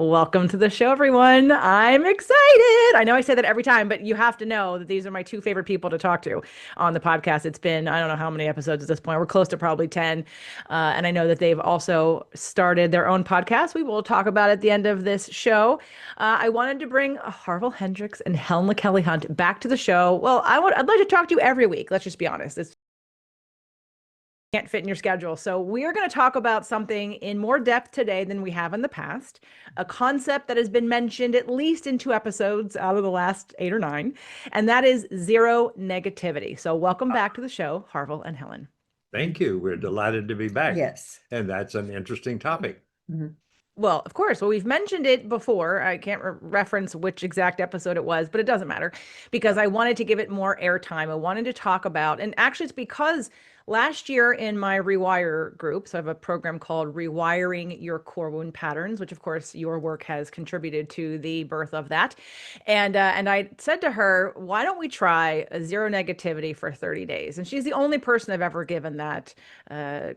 Welcome to the show, everyone. I'm excited. I know I say that every time, but you have to know that these are my two favorite people to talk to on the podcast. It's been, I don't know how many episodes at this point. We're close to probably 10. And I know that they've also started their own podcast. We will talk about at the end of this show. I wanted to bring Harville Hendrix and Helen LaKelly Hunt back to the show. Well, I'd like to talk to you every week. Let's just be honest. It's can't fit in your schedule. So, we are going to talk about something in more depth today than we have in the past, a concept that has been mentioned at least in two episodes out of the last eight or nine, and that is zero negativity. So, welcome back to the show, Harville and Helen. Thank you. We're delighted to be back. Yes. And that's an interesting topic. Well, of course. Well, we've mentioned it before. I can't reference which exact episode it was, but it doesn't matter because I wanted to give it more airtime. I wanted to talk about, and actually, it's because last year in my Rewire group, so I have a program called Rewiring Your Core Wound Patterns, which of course your work has contributed to the birth of that. And I said to her, why don't we try a zero negativity for 30 days? And she's the only person I've ever given that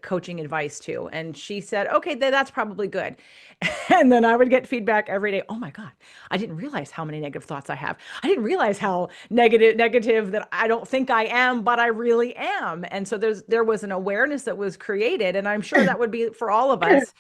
coaching advice to. And she said, okay, that's probably good. And then I would get feedback every day. Oh my God, I didn't realize how many negative thoughts I have. I didn't realize how negative that I don't think I am, but I really am. And so there was an awareness that was created. And I'm sure that would be for all of us.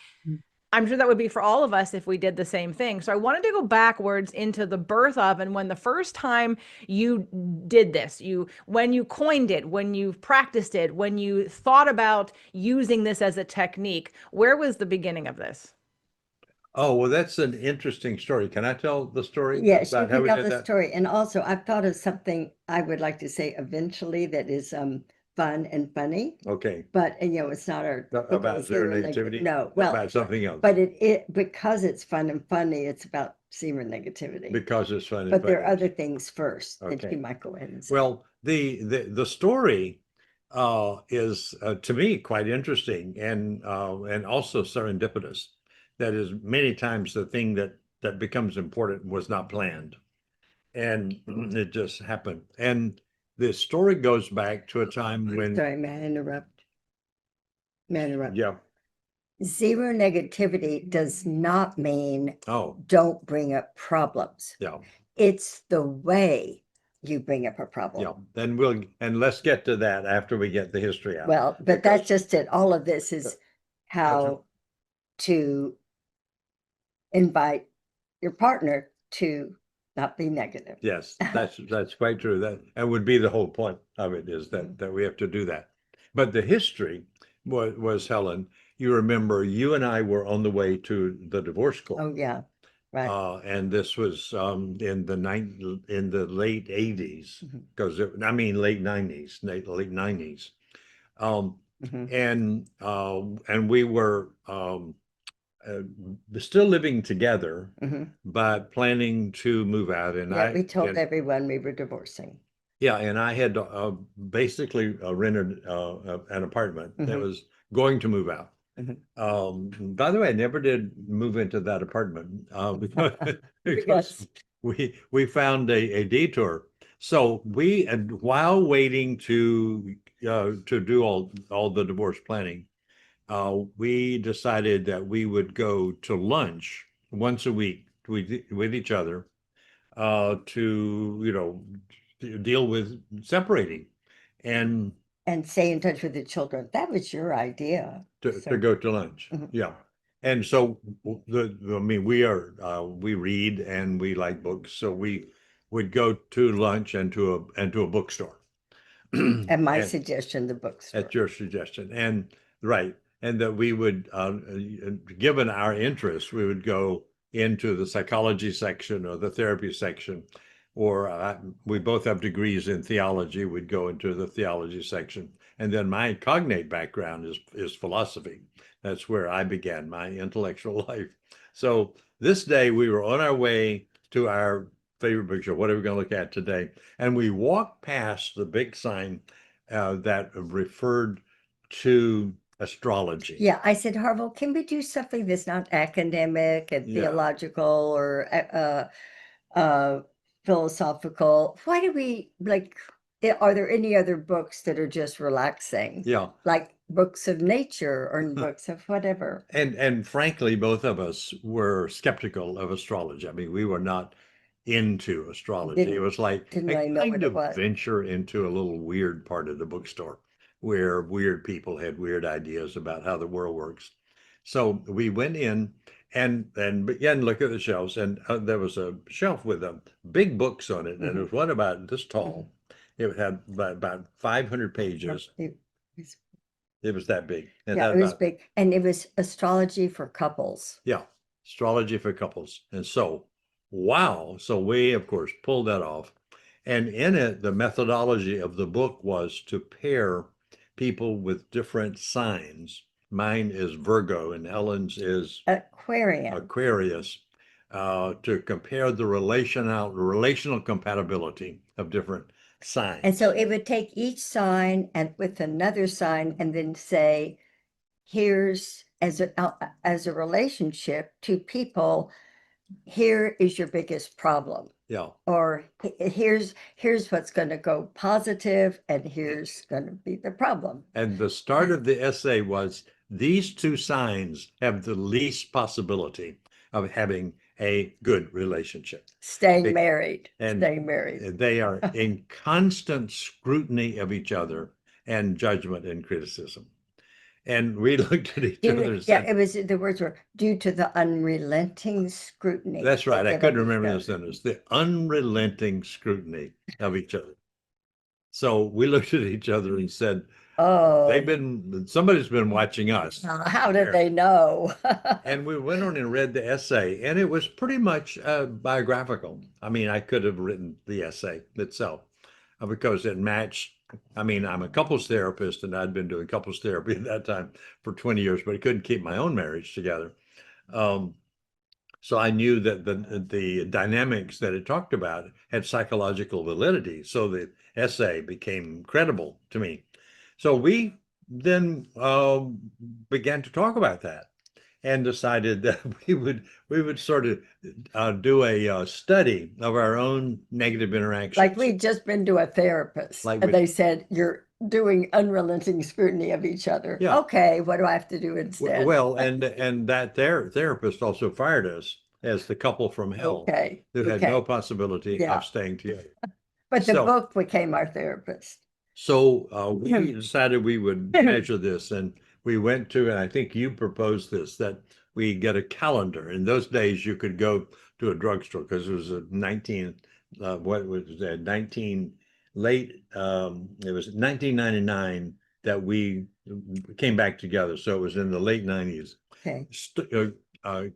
I'm sure that would be for all of us if we did the same thing. So I wanted to go backwards into the birth of and when the first time you did this, when you coined it, when you practiced it, when you thought about using this as a technique, where was the beginning of this? Oh, well, that's an interesting story. Can I tell the story Yes, you about how can we tell did the that? story. And also, I've thought of something I would like to say eventually that is fun and funny, Okay. but it's not our About zero negativity? No, well, About something else. but it because it's fun and funny, it's about zero negativity. Because it's fun and But there are funny. other things first that Okay. you might go ahead and say. Well, the story is to me quite interesting and also serendipitous. That is, many times the thing that becomes important was not planned, and it just happened. And the story goes back to a time when, Sorry, may I interrupt? May I interrupt? yeah, Zero negativity does not mean oh, don't bring up problems. yeah, It's the way you bring up a yeah. problem. Then let's get to that after we get the history out. Well, but Because- that's just it. All of this is how to invite your partner to not be negative. Yes, that's quite true. That would be the whole point of it, is that we have to do that. But the history was Helen, you remember you and I were on the way to the divorce court. Oh, yeah, right. And this was in the late 80s, Mhm. because late 90s, late 90s. Mhm. And we were still living together, Mhm. but planning to move out. And Yeah, we told and- everyone we were divorcing. yeah, and I had basically rented an apartment that Mhm. was going to move out. Mhm. By the way, I never did move into that apartment because Yes. we found a detour. So and while waiting to do all the divorce planning, we decided that we would go to lunch once a week with each other to deal with separating and And stay in touch with the children. That was your idea. to go to lunch. Mhm. Yeah. And so we read and we like books, so we would go to lunch and to a bookstore. At my And- suggestion, the bookstore. At your suggestion, and right, and that we would, given our interests, we would go into the psychology section or the therapy section, or we both have degrees in theology. We'd go into the theology section, and then my cognate background is philosophy. That's where I began my intellectual life. So this day we were on our way to our favorite bookstore. What are we going to look at today? And we walked past the big sign that referred to astrology. Yeah, I said, Harville, can we do something that's not academic and Yeah. theological or philosophical? Why do we are there any other books that are just relaxing? Yeah. Like books of nature or in books of whatever. And frankly, both of us were skeptical of astrology. I mean, we were not into astrology. It Didn't- was like didn't a really know what kind it of was. venture into a little weird part of the bookstore where weird people had weird ideas about how the world works. So we went in and began to look at the shelves, and there was a shelf with big books on it, and there was one about this tall. It had about 500 pages. It was- It was that big. Yeah, had it was about- big. And it was astrology for couples. Yeah, astrology for couples. And so, wow. So we, of course, pulled that off. And in it, the methodology of the book was to pair people with different signs. Mine is Virgo and Ellen's is Aquarium. Aquarius, to compare the relational compatibility of different signs. And so it would take each sign and with another sign and then say, here's as a relationship to people, here is your biggest problem. Yeah. Or here's what's going to go positive and here's going to be the problem. And the start of the essay was these two signs have the least possibility of having a good relationship. Staying married. They are in constant scrutiny of each other and judgment and criticism. And we looked at each other and said, it was, the words were due to the unrelenting scrutiny. that's right. I of couldn't each remember the other. sentence. The unrelenting scrutiny of each other. So we looked at each other and said, Oh, somebody's been watching us. how did they know? And we went on and read the essay, and it was pretty much biographical. I mean, I could have written the essay itself because it matched. I mean, I'm a couples therapist, and I'd been doing couples therapy at that time for 20 years, but I couldn't keep my own marriage together. So I knew that the dynamics that it talked about had psychological validity. So the essay became credible to me. So we then began to talk about that and decided that we would sort of do a study of our own negative interactions. Like we'd just been to a therapist Like and they said, you're doing unrelenting scrutiny of each other. Yeah. Okay, what do I have to do instead? Well, and that therapist also fired us as the couple from hell Okay. who had no possibility Yeah. of staying together. But the So- book became our therapist. So we decided we would measure this, and we went to, and I think you proposed this, that we get a calendar. In those days, you could go to a drugstore because it was a 19, what was that, 19 late, it was 1999 that we came back together. So it was in the late 90s. Okay.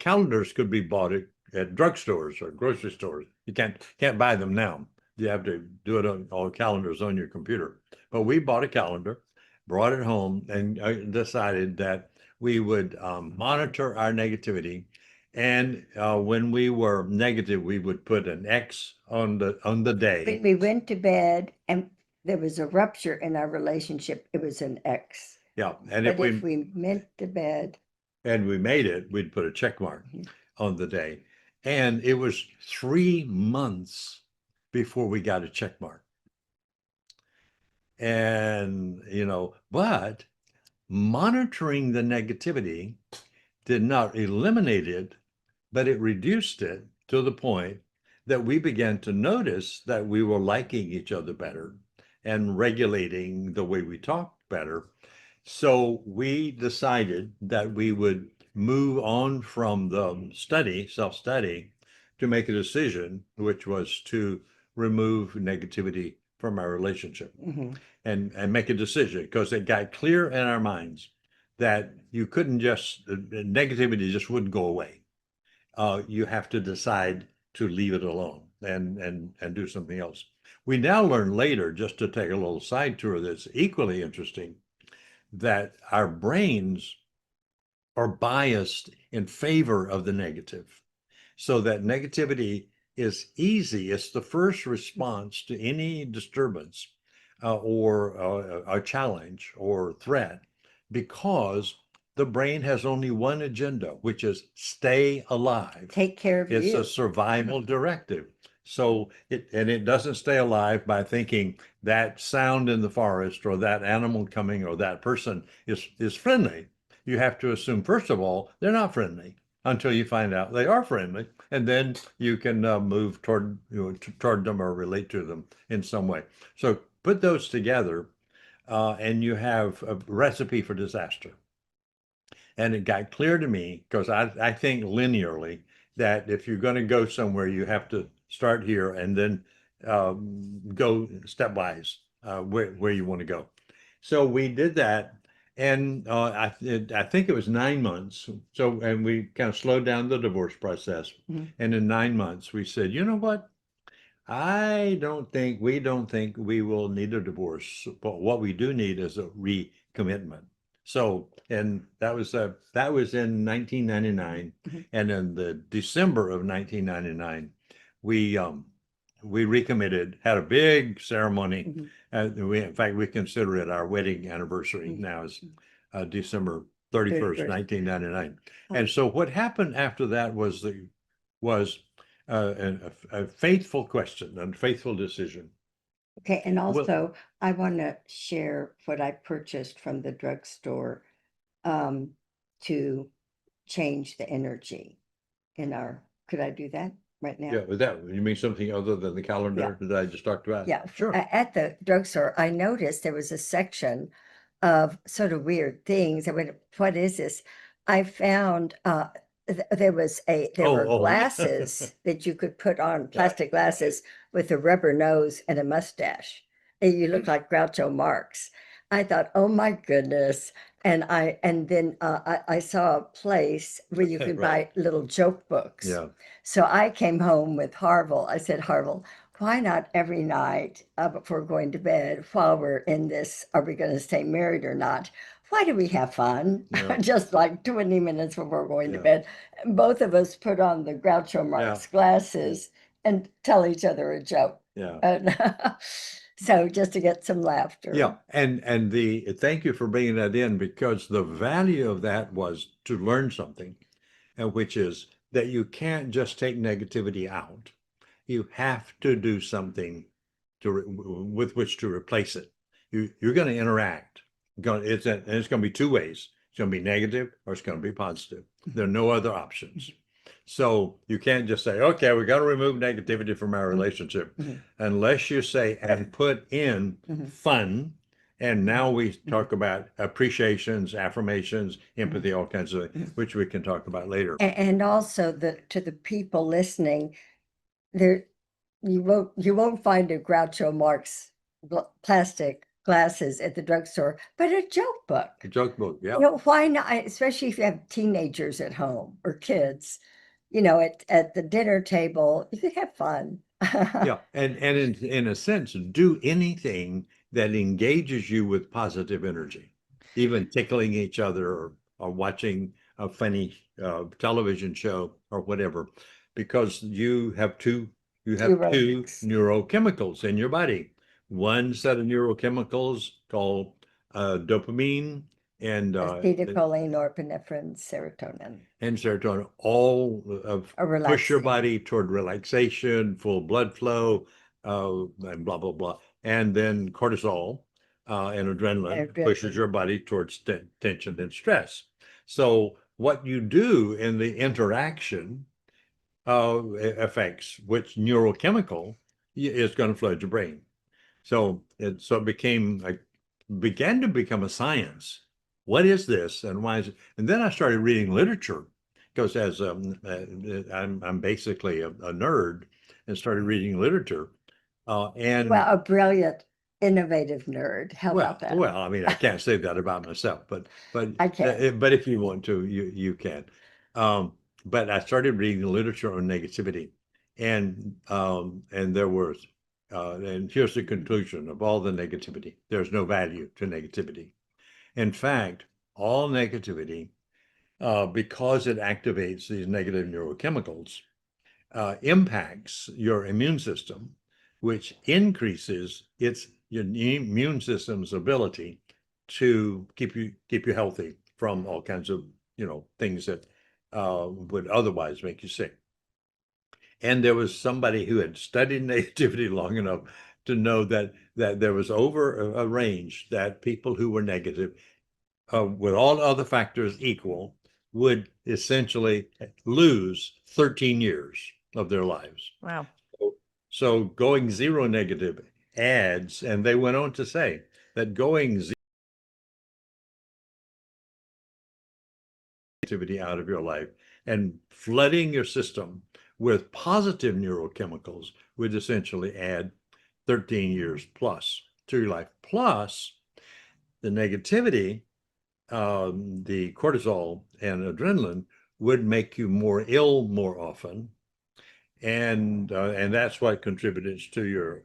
Calendars could be bought at drugstores or grocery stores. You can't buy them now. You have to do it on all calendars on your computer. But we bought a calendar, brought it home, and decided that we would monitor our negativity. And when we were negative, we would put an X on the day. We went to bed and there was a rupture in our relationship. It was an X. Yeah, and But if we went to bed, and we made it, we'd put a check mark on the day. And it was 3 months before we got a check mark. And, but monitoring the negativity did not eliminate it, but it reduced it to the point that we began to notice that we were liking each other better and regulating the way we talked better. So we decided that we would move on from the self-study, to make a decision, which was to remove negativity from our relationship and make a decision, because it got clear in our minds that you couldn't negativity just wouldn't go away. You have to decide to leave it alone and do something else. We now learn later, just to take a little side tour that's equally interesting, that our brains are biased in favor of the negative. So that negativity is easy. It's the first response to any disturbance or a challenge or threat, because the brain has only one agenda, which is stay alive. take care of It's you. a survival directive. So it doesn't stay alive by thinking that sound in the forest or that animal coming or that person is friendly. You have to assume, first of all, they're not friendly until you find out they are friendly, and then you can move toward toward them or relate to them in some way. So put those together, and you have a recipe for disaster. And it got clear to me because I think linearly that if you're going to go somewhere, you have to start here and then go stepwise where you want to go. So we did that. And I think it was 9 months. So, and we kind of slowed down the divorce process. Mhm. And in 9 months, we said, you know what? We don't think we will need a divorce, but what we do need is a recommitment. So, and that was in 1999, Mhm. and in the December of 1999, we we recommitted, had a big ceremony. Mhm. In fact, we consider it our wedding anniversary Mhm. now is December 31st, 31st. 1999. Oh. And so what happened after that was a faithful question and faithful decision. Okay, and Well, also I want to share what I purchased from the drugstore um, to change the energy in our, could I do that right now? yeah, with that, you mean something other than the calendar that I just talked about? Yeah, Sure. at the drugstore, I noticed there was a section of sort of weird things. I went, what is this? I found there were Oh. glasses that you could put on, plastic glasses with a rubber nose and a mustache. And you look like Groucho Marx. I thought, oh my goodness. And then I saw a place where you could Right. buy little joke books. Yeah. So I came home with Harville. I said, Harville, why not every night before going to bed, while we're in this, are we going to stay married or not? Why do we have fun? Yeah. Just like 20 minutes before going to Yeah. bed. Both of us put on the Groucho Marx glasses and tell each other a joke. Yeah. And so just to get some laughter. Yeah. And thank you for bringing that in, because the value of that was to learn something, which is that you can't just take negativity out. You have to do something with which to replace it. You're going to interact. It's going to be two ways. It's going to be negative or it's going to be positive. There are no other options. So you can't just say, okay, we got to remove negativity from our relationship, unless you say and put in fun. And now we talk about appreciations, affirmations, empathy, all kinds of things, which we can talk about later. And also to the people listening, there you won't find a Groucho Marx plastic glasses at the drugstore, but a joke book. A joke book, yeah. Why not? Especially if you have teenagers at home or kids, at the dinner table, you could have fun. Yeah, and in a sense, do anything that engages you with positive energy, even tickling each other or watching a funny television show or whatever, because you have two neurochemicals in your body. One set of neurochemicals called dopamine and Acetylcholine, norepinephrine, serotonin. and serotonin, all of push your body toward relaxation, full blood flow, and blah, blah, blah. And then cortisol and adrenaline pushes your body towards tension and stress. So what you do in the interaction affects which neurochemical is going to flood your brain. So it began to become a science. What is this and why is it? And then I started reading literature, because as I'm basically a nerd, and started reading literature. And well, a brilliant, innovative nerd. How about that? Well, I mean, I can't say that about myself, but I can. But if you want to, you can. But I started reading literature on negativity, and there was and here's the conclusion of all the negativity: there's no value to negativity. In fact, all negativity, because it activates these negative neurochemicals, impacts your immune system, which increases your immune system's ability to keep you healthy from all kinds of things that would otherwise make you sick. And there was somebody who had studied negativity long enough to know that there was over a range that people who were negative, with all other factors equal, would essentially lose 13 years of their lives. Wow. So going zero negative adds, and they went on to say that going zero negativity out of your life and flooding your system with positive neurochemicals would essentially add 13 years plus to your life. Plus the negativity, the cortisol and adrenaline would make you more ill more often. And that's what contributed to your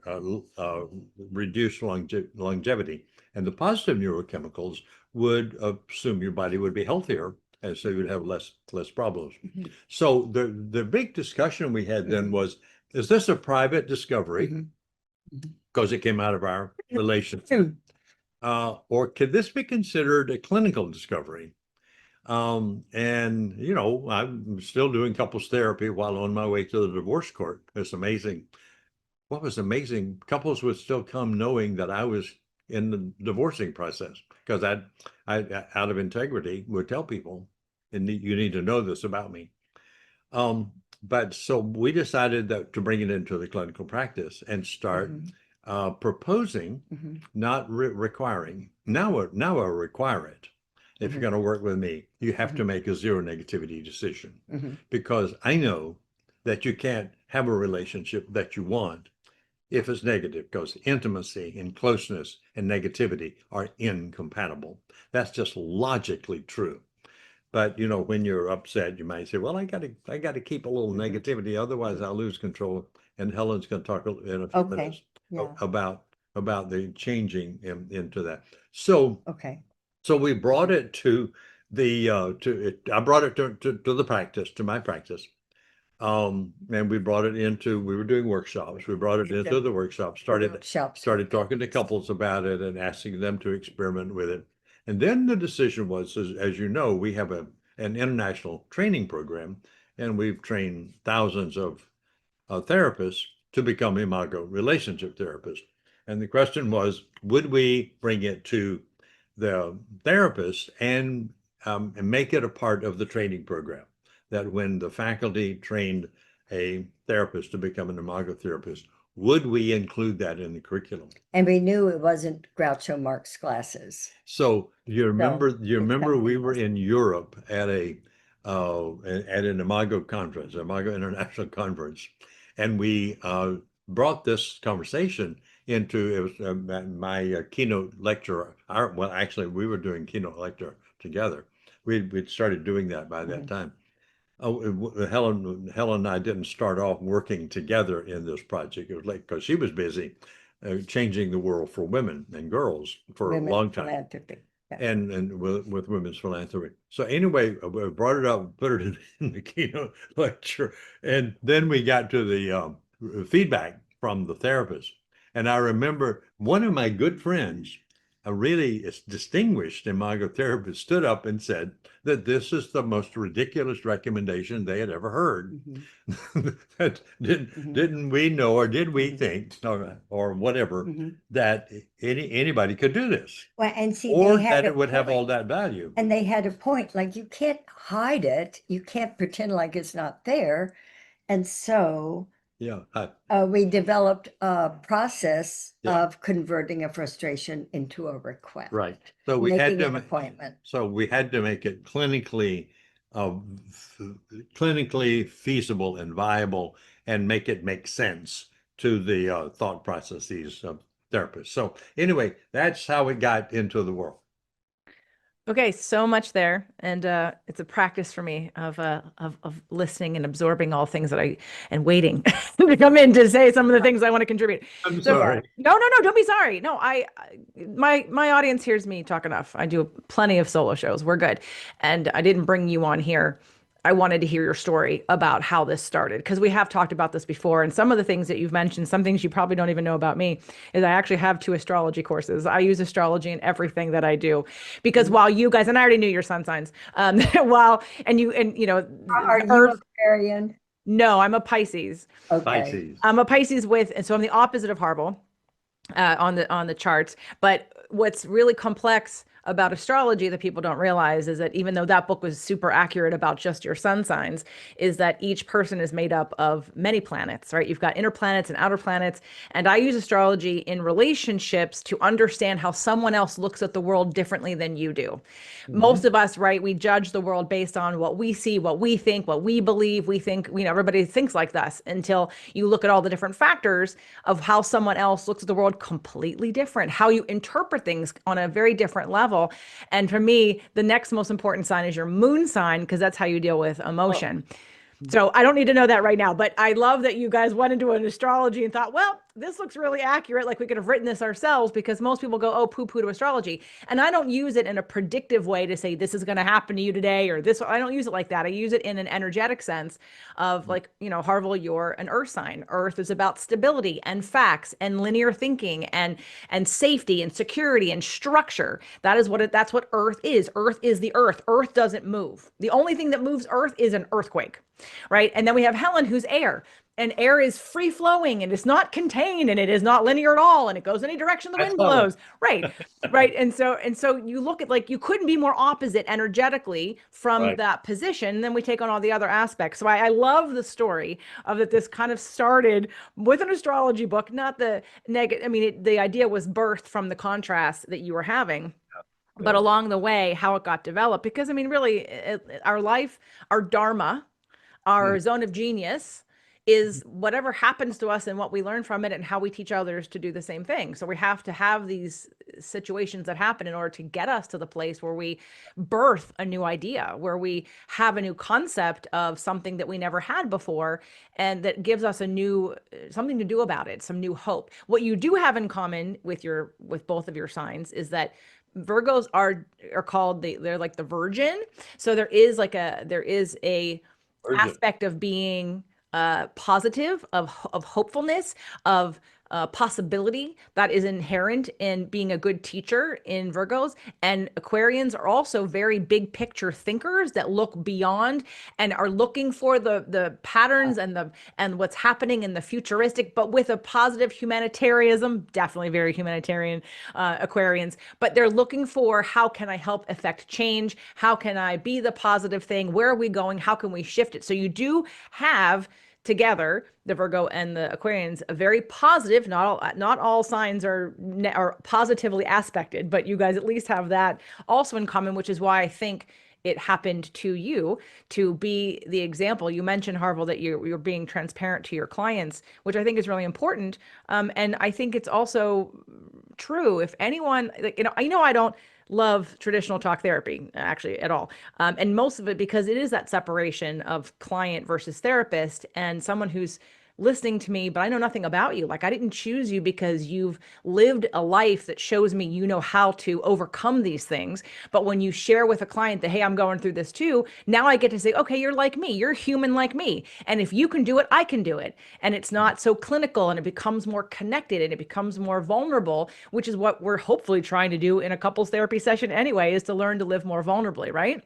reduced longevity. And the positive neurochemicals would assume your body would be healthier, and so you would have less problems. Mhm. So the big discussion we had then was, is this a private discovery? Mhm. Mhm. Because it came out of our relationship. Or could this be considered a clinical discovery? And you know, I'm still doing couples therapy while on my way to the divorce court. It's amazing. What was amazing, couples would still come knowing that I was in the divorcing process, because I out of integrity would tell people, and you need to know this about me. But so we decided that to bring it into the clinical practice and start proposing, Mhm. not requiring. Now I require it. If you're going to work with me, you have to make a zero negativity decision, Mhm. because I know that you can't have a relationship that you want if it's negative, because intimacy and closeness and negativity are incompatible. That's just logically true. But you know, when you're upset, you might say, "Well, I got to keep a little negativity, otherwise I'll lose control." And Helen's going to talk in a few Okay. minutes Yeah. about the changing into that. So Okay. we brought it to the I brought it to the practice, to my practice. And we brought it into, we were doing workshops. We brought it into the workshop, Shops. started talking to couples about it and asking them to experiment with it. And then the decision was, as you know, we have an international training program, and we've trained thousands of therapists to become Imago relationship therapists. And the question was, would we bring it to the therapist and make it a part of the training program? That when the faculty trained a therapist to become an Imago therapist, would we include that in the curriculum? And we knew it wasn't Groucho Marx classes. So you remember we were something in Europe at an Imago conference, Imago International Conference, and we brought this conversation into, it was my keynote lecture. Well, actually, we were doing keynote lecture together. We'd started doing that by that time. Helen and I didn't start off working together in this project. It was like, because she was busy changing the world for women and girls for a long time, philanthropy. Yeah. and with women's philanthropy. So anyway, we brought it up, put it in the keynote lecture, and then we got to the feedback from the therapist. And I remember one of my good friends, a really distinguished Imago therapist, stood up and said that this is the most ridiculous recommendation they had ever heard. That didn't we know, or did we think, or whatever, that anybody could do this, Well, and see, or they had that it would have all point. that value. And they had a point, like you can't hide it. You can't pretend like it's not there. And so Yeah, we developed a process Yeah. of converting a frustration into a request. right. So we had Making to an appointment. So we had to make it clinically feasible and viable, and make it make sense to the thought processes of therapists. So anyway, that's how it got into the world. Okay, so much there, and it's a practice for me of listening and absorbing all things that and waiting to come in to say some of the things I want to contribute. I'm So, sorry. No, don't be sorry. No, my audience hears me talk enough. I do plenty of solo shows. We're good, and I didn't bring you on here. I wanted to hear your story about how this started, because we have talked about this before, and some of the things that you've mentioned, some things you probably don't even know about me, is I actually have 2 astrology courses. I use astrology in everything that I do, because while you guys, and I already knew your sun signs, and you know, Are you Aquarian? No, I'm a Pisces. Okay. Pisces. I'm a Pisces and so I'm the opposite of Harville on the charts. But what's really complex about astrology that people don't realize is that even though that book was super accurate about just your sun signs, is that each person is made up of many planets, right? You've got inner planets and outer planets. And I use astrology in relationships to understand how someone else looks at the world differently than you do. Most of us, right, we judge the world based on what we see, what we think, what we believe. We think, everybody thinks like us until you look at all the different factors of how someone else looks at the world completely different, how you interpret things on a very different level. And for me, the next most important sign is your moon sign, because that's how you deal with emotion. So I don't need to know that right now, but I love that you guys went into an astrology and thought, well, this looks really accurate. Like we could have written this ourselves, because most people go, oh, poo-poo to astrology. And I don't use it in a predictive way to say this is going to happen to you today or this. I don't use it like that. I use it in an energetic sense of like, Harville, you're an earth sign. Earth is about stability and facts and linear thinking and safety and security and structure. That's what earth is. Earth is the earth. Earth doesn't move. The only thing that moves earth is an earthquake. Right. And then we have Helen, who's air, and air is free flowing and it's not contained and it is not linear at all. And it goes any direction the wind blows. Right. Right. And so you look at, like, you couldn't be more opposite energetically from that position. Then we take on all the other aspects. So I love the story of that. This kind of started with an astrology book, not the negative. I mean, the idea was birthed from the contrast that you were having. But along the way, how it got developed, because I mean, really, our life, our dharma, our zone of genius is whatever happens to us and what we learn from it and how we teach others to do the same thing. So we have to have these situations that happen in order to get us to the place where we birth a new idea, where we have a new concept of something that we never had before, and that gives us something to do about it, some new hope. What you do have in common with both of your signs is that Virgos are called they're like the virgin. So there is a aspect of being positive, of hopefulness, of possibility that is inherent in being a good teacher in Virgos. And Aquarians are also very big picture thinkers that look beyond and are looking for the patterns and what's happening in the futuristic, but with a positive humanitarianism, definitely very humanitarian Aquarians, but they're looking for, how can I help affect change? How can I be the positive thing? Where are we going? How can we shift it? So you do have together, the Virgo and the Aquarians, a very positive, not all signs are positively aspected, but you guys at least have that also in common, which is why I think it happened to you to be the example. You mentioned, Harville, that you're being transparent to your clients, which I think is really important. And I think it's also true. If anyone, I know I don't love traditional talk therapy actually at all. And most of it because it is that separation of client versus therapist, and someone who's listening to me, but I know nothing about you. Like, I didn't choose you because you've lived a life that shows me you know how to overcome these things. But when you share with a client that, hey, I'm going through this too, now I get to say, okay, you're like me, you're human like me. And if you can do it, I can do it. And it's not so clinical, and it becomes more connected, and it becomes more vulnerable, which is what we're hopefully trying to do in a couples therapy session anyway, is to learn to live more vulnerably, right?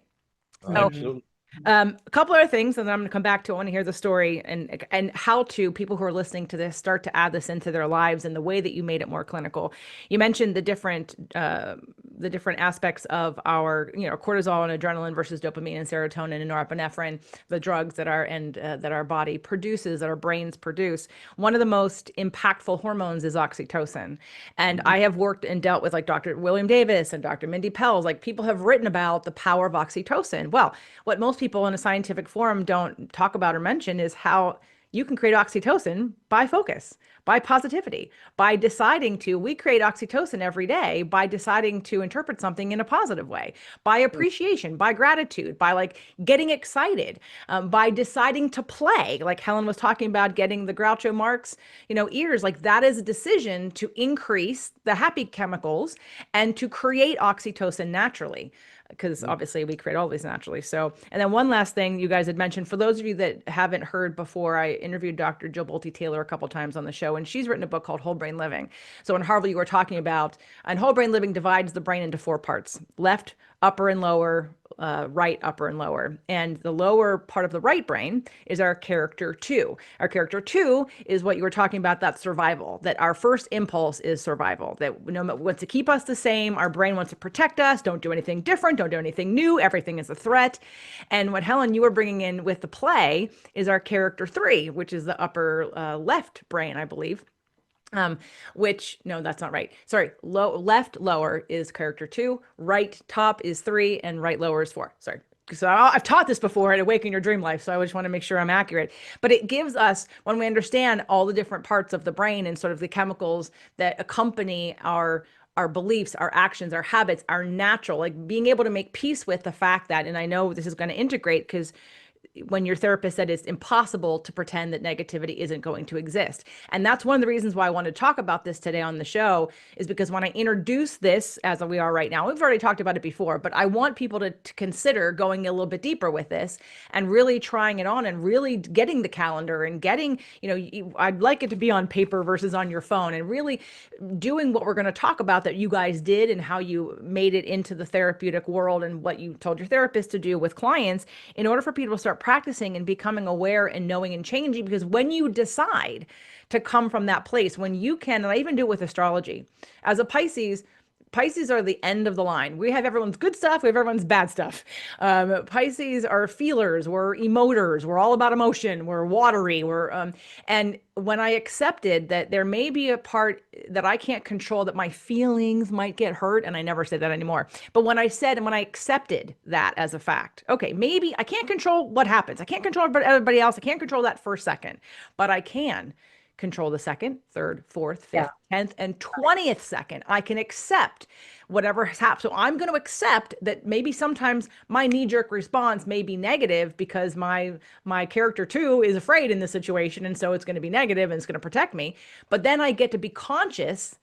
Absolutely. A couple other things, and then I'm going to come back to. I want to hear the story and how to people who are listening to this start to add this into their lives and the way that you made it more clinical. You mentioned the different aspects of our cortisol and adrenaline versus dopamine and serotonin and norepinephrine, the drugs that our body produces, that our brains produce. One of the most impactful hormones is oxytocin, and I have worked and dealt with like Dr. William Davis and Dr. Mindy Pelz. Like, people have written about the power of oxytocin. Well, what most people in a scientific forum don't talk about or mention is how you can create oxytocin by focus, by positivity, by deciding to. We create oxytocin every day by deciding to interpret something in a positive way, by appreciation, by gratitude, by like getting excited, by deciding to play. Like Helen was talking about getting the Groucho Marx, ears. Like, that is a decision to increase the happy chemicals and to create oxytocin naturally, because obviously we create all these naturally. So, and then one last thing you guys had mentioned, for those of you that haven't heard before, I interviewed Dr. Jill Bolte Taylor a couple times on the show, and she's written a book called Whole Brain Living. So in Harville, you were talking about, and Whole Brain Living divides the brain into 4 parts: left, upper and lower, right, upper, and lower. And the lower part of the right brain is our character two. Our character two is what you were talking about, that survival, that our first impulse is survival, that wants to keep us the same. Our brain wants to protect us. Don't do anything different. Don't do anything new. Everything is a threat. And what Helen, you were bringing in with the play is our character three, which is the upper left brain, I believe. Which, no, that's not right. Sorry. Left lower is character two, right top is three, and right lower is four. Sorry. So I've taught this before at Awaken Your Dream Life, so I just want to make sure I'm accurate. But it gives us, when we understand all the different parts of the brain and sort of the chemicals that accompany our beliefs, our actions, our habits, our natural, like being able to make peace with the fact that, and I know this is going to integrate because when your therapist said it's impossible to pretend that negativity isn't going to exist. And that's one of the reasons why I wanted to talk about this today on the show, is because when I introduce this as we are right now, we've already talked about it before, but I want people to consider going a little bit deeper with this and really trying it on and really getting the calendar and getting, I'd like it to be on paper versus on your phone, and really doing what we're going to talk about that you guys did and how you made it into the therapeutic world and what you told your therapist to do with clients in order for people to start practicing and becoming aware and knowing and changing. Because when you decide to come from that place, when you can, and I even do it with astrology, as a Pisces are the end of the line. We have everyone's good stuff. We have everyone's bad stuff. Pisces are feelers. We're emoters. We're all about emotion. We're watery. And when I accepted that there may be a part that I can't control, that my feelings might get hurt, and I never say that anymore. But when I accepted that as a fact, okay, maybe I can't control what happens. I can't control everybody else. I can't control that first second, but I can control the second, third, fourth, fifth, 10th, and 20th second. I can accept whatever has happened. So I'm going to accept that maybe sometimes my knee-jerk response may be negative because my character two is afraid in this situation. And so it's going to be negative and it's going to protect me. But then I get to be conscious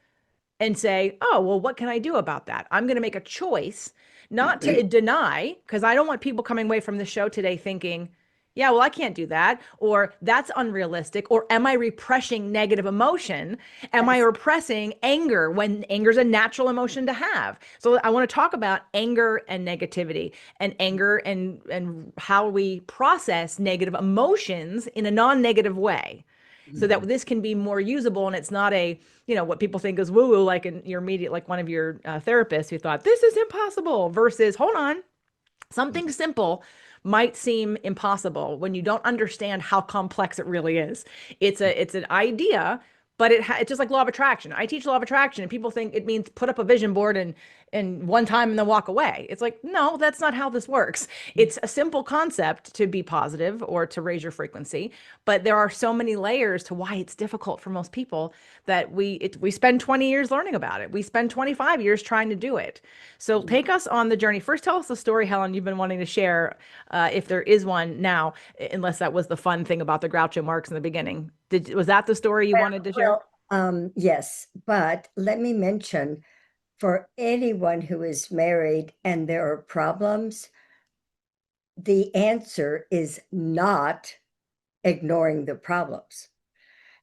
and say, oh, well, what can I do about that? I'm going to make a choice not to deny, because I don't want people coming away from the show today thinking, yeah, well, I can't do that, or that's unrealistic, or am I repressing negative emotion? Am I repressing anger when anger is a natural emotion to have? So I want to talk about anger and negativity, and anger and how we process negative emotions in a non-negative way, so that this can be more usable and it's not a, what people think is woo-woo, like in your immediate, like one of your therapists who thought this is impossible, versus hold on, something simple might seem impossible when you don't understand how complex it really is. It's an idea, but it's just like law of attraction. I teach law of attraction and people think it means put up a vision board and one time and then walk away. It's like, no, that's not how this works. It's a simple concept to be positive or to raise your frequency, but there are so many layers to why it's difficult for most people that we spend 20 years learning about it. We spend 25 years trying to do it. So take us on the journey. First, tell us the story, Helen, you've been wanting to share, if there is one now, unless that was the fun thing about the Groucho Marx in the beginning. Was that the story you wanted to share? Yes, but let me mention, for anyone who is married and there are problems, the answer is not ignoring the problems.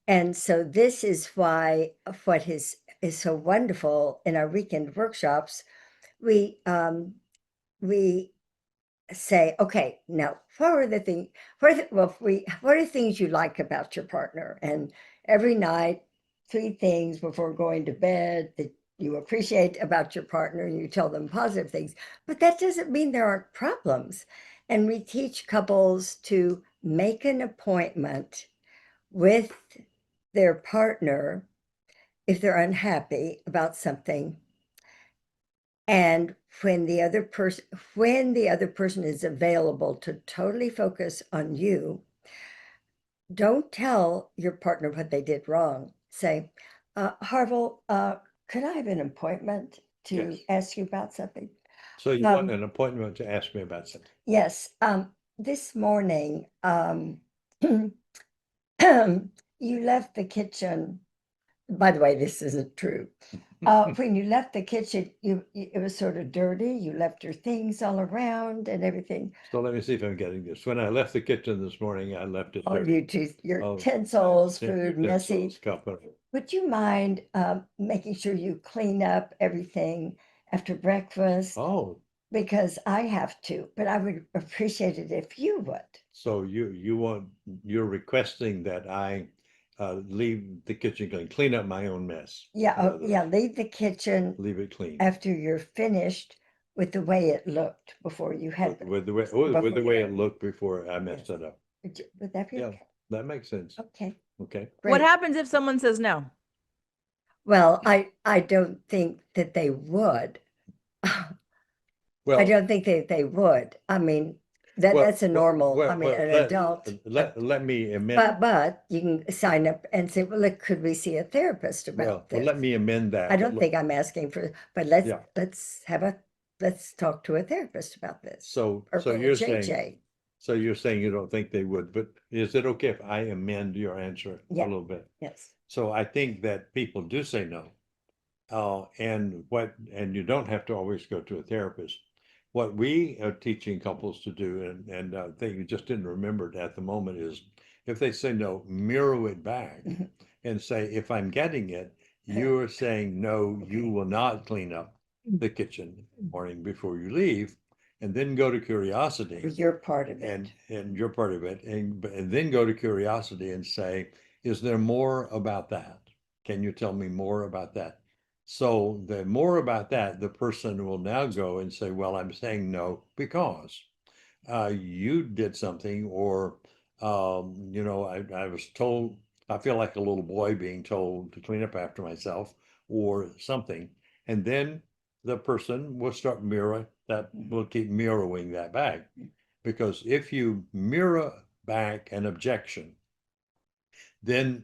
And so this is why what is so wonderful in our weekend workshops, we say, okay, now what are the things, what are things you like about your partner? And every night, 3 things before going to bed that you appreciate about your partner, and you tell them positive things. But that doesn't mean there aren't problems. And we teach couples to make an appointment with their partner if they're unhappy about something. And when the other person is available to totally focus on you, don't tell your partner what they did wrong. Say, Harville, could I have an appointment to Yes. ask you about something? So you want an appointment to ask me about something? Yes. This morning, you left the kitchen. By the way, this isn't true. When you left the kitchen, it was sort of dirty. You left your things all around and everything. So let me see if I'm getting this. When I left the kitchen this morning, I left it All dirty. your Oh, utensils, food, utensils, messy. cup. Would you mind making sure you clean up everything after breakfast? Oh, because I have to, but I would appreciate it if you would. So you're requesting that I leave the kitchen clean up my own mess. Yeah, In oh, other yeah, words, leave the kitchen leave it clean. after you're finished with the way it looked before you had. With the way, before with the you way had- it looked before I messed Yes. it up. Would that be Yeah, okay? that makes sense. Okay, Okay. What great. happens if someone says no? Well, I don't think that they would. I Well, don't think that they would. I mean, that's a normal, I mean, an adult. Let me amend. But you can sign up and say, well, look, could we see a therapist Well, about this? let me amend that. I don't think I'm asking for, but Yeah. let's talk to a therapist about this. So, Or so call you're JJ. saying, so you're saying you don't think they would, but is it okay if I amend your answer a Yeah. little bit? Yes. So I think that people do say no. And you don't have to always go to a therapist. What we are teaching couples to do, and I think you just didn't remember it at the moment, is if they say no, mirror it back Mhm. and say, if I'm getting it, you are saying, no, you will not clean up the kitchen in the morning before you leave, and then go to curiosity. You're part of it. And you're part of it, and then go to curiosity and say, is there more about that? Can you tell me more about that? So the more about that, the person will now go and say, well, I'm saying no because you did something, or I was told, I feel like a little boy being told to clean up after myself or something. And then the person will start will keep mirroring that back. Because if you mirror back an objection, then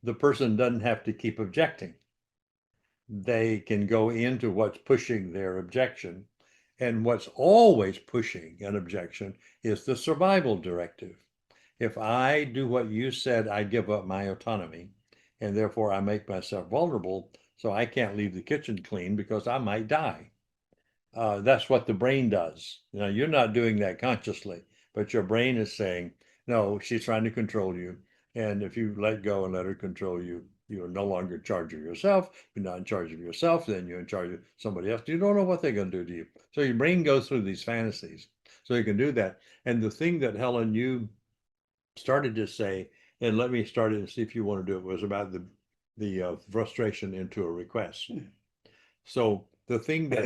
the person doesn't have to keep objecting. They can go into what's pushing their objection. And what's always pushing an objection is the survival directive. If I do what you said, I give up my autonomy, and therefore I make myself vulnerable, so I can't leave the kitchen clean because I might die. That's what the brain does. Now, you're not doing that consciously, but your brain is saying, no, she's trying to control you. And if you let go and let her control you, you're no longer in charge of yourself. You're not in charge of yourself, then you're in charge of somebody else. You don't know what they're going to do to you. So your brain goes through these fantasies. So you can do that. And the thing that, Helen, you started to say, and let me start it and see if you want to do it, was about the frustration into a request. So the thing that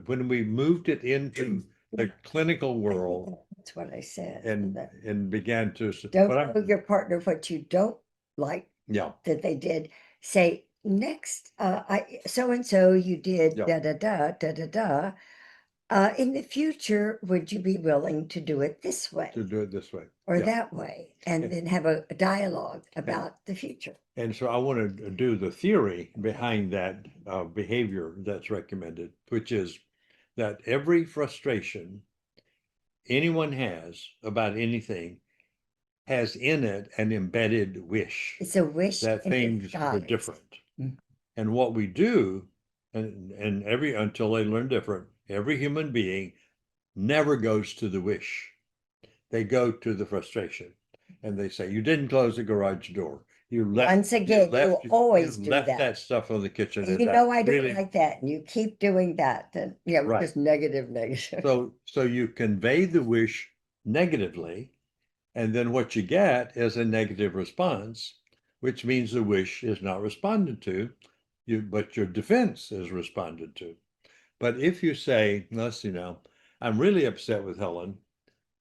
when we moved it into the clinical world That's what I said. and began to, Don't but tell your partner what you don't like yeah, that they did. Say, next, so and so you did Yeah. da da da da da da. In the future, would you be willing to do it this way to do it this way. or Yeah. that way? And Yeah. then have a dialogue about the future. And so I want to do the theory behind that behavior that's recommended, which is that every frustration anyone has about anything has in it an embedded wish It's a wish that in things are disguise. different. Mm. And what we do, and until they learn different, every human being never goes to the wish. They go to the frustration, and they say, "You didn't close the garage door. You left." Once again, you always do left that. that stuff on the kitchen. You and know I don't really- like that, and you keep doing that, then Right. just negative. So you convey the wish negatively, and then what you get is a negative response, which means the wish is not responded to, but your defense is responded to. But if you say, let's see now, I'm really upset with Helen.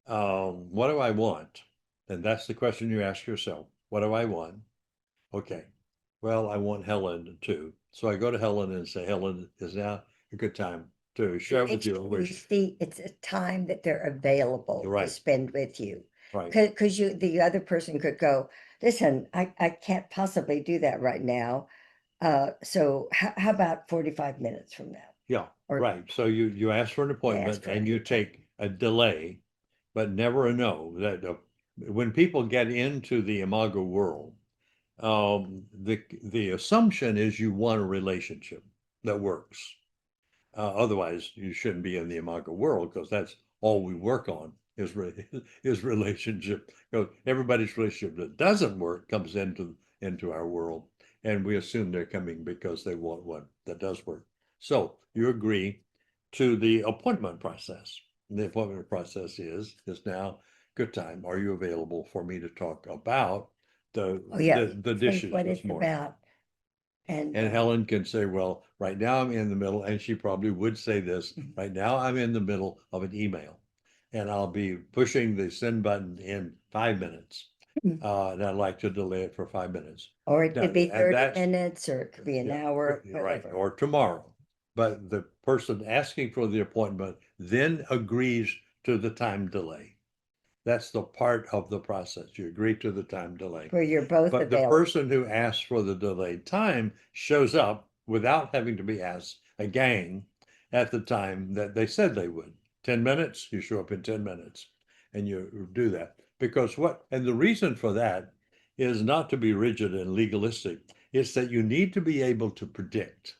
What do I want? And that's the question you ask yourself. What do I want? Okay. Well, I want Helen too. So I go to Helen and say, Helen, is now a good time to share with you a wish? It's a time that they're available to Right. spend with you. Right. Because the other person could go, listen, I can't possibly do that right now. So how about 45 minutes from now? Yeah, Or- right. So you ask for an appointment for and an you appointment. take a delay, but never a no. That when people get into the Imago world, the assumption is you want a relationship that works. Otherwise, you shouldn't be in the Imago world, because that's all we work on is relationship. Because everybody's relationship that doesn't work comes into our world, and we assume they're coming because they want one that does work. So you agree to the appointment process. And the appointment process is now good time. Are you available for me to talk about the Think dishes what this it's morning? about. And Helen can say, well, right now I'm in the middle, and she probably would say this, right now I'm in the middle of an email, and I'll be pushing the send button in 5 minutes. And I'd like to delay it for 5 minutes. or it Now, could be and 30 that's- minutes, or it could be an Yeah, hour, right, whatever. or tomorrow. But the person asking for the appointment then agrees to the time delay. That's the part of the process. You agree to the time delay. Where you're both But the available. person who asks for the delayed time shows up without having to be asked again at the time that they said they would. 10 minutes, you show up in 10 minutes and you do that. Because and the reason for that is not to be rigid and legalistic. It's that you need to be able to predict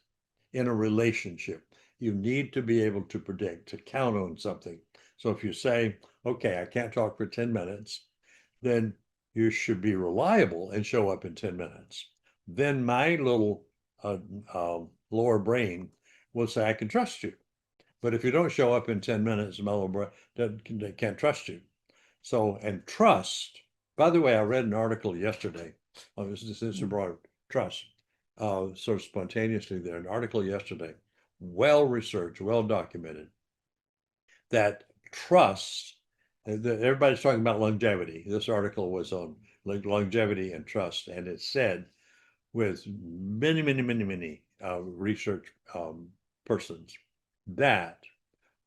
in a relationship. You need to be able to predict, to count on something. So if you say, okay, I can't talk for 10 minutes, then you should be reliable and show up in 10 minutes. Then my little lower brain will say, I can trust you. But if you don't show up in 10 minutes, my lower brain can't trust you. So, and trust, by the way, I read an article yesterday. Since you brought trust so spontaneously there, an article yesterday, well researched, well documented, that trust, everybody's talking about longevity. This article was on longevity and trust, and it said with many research persons that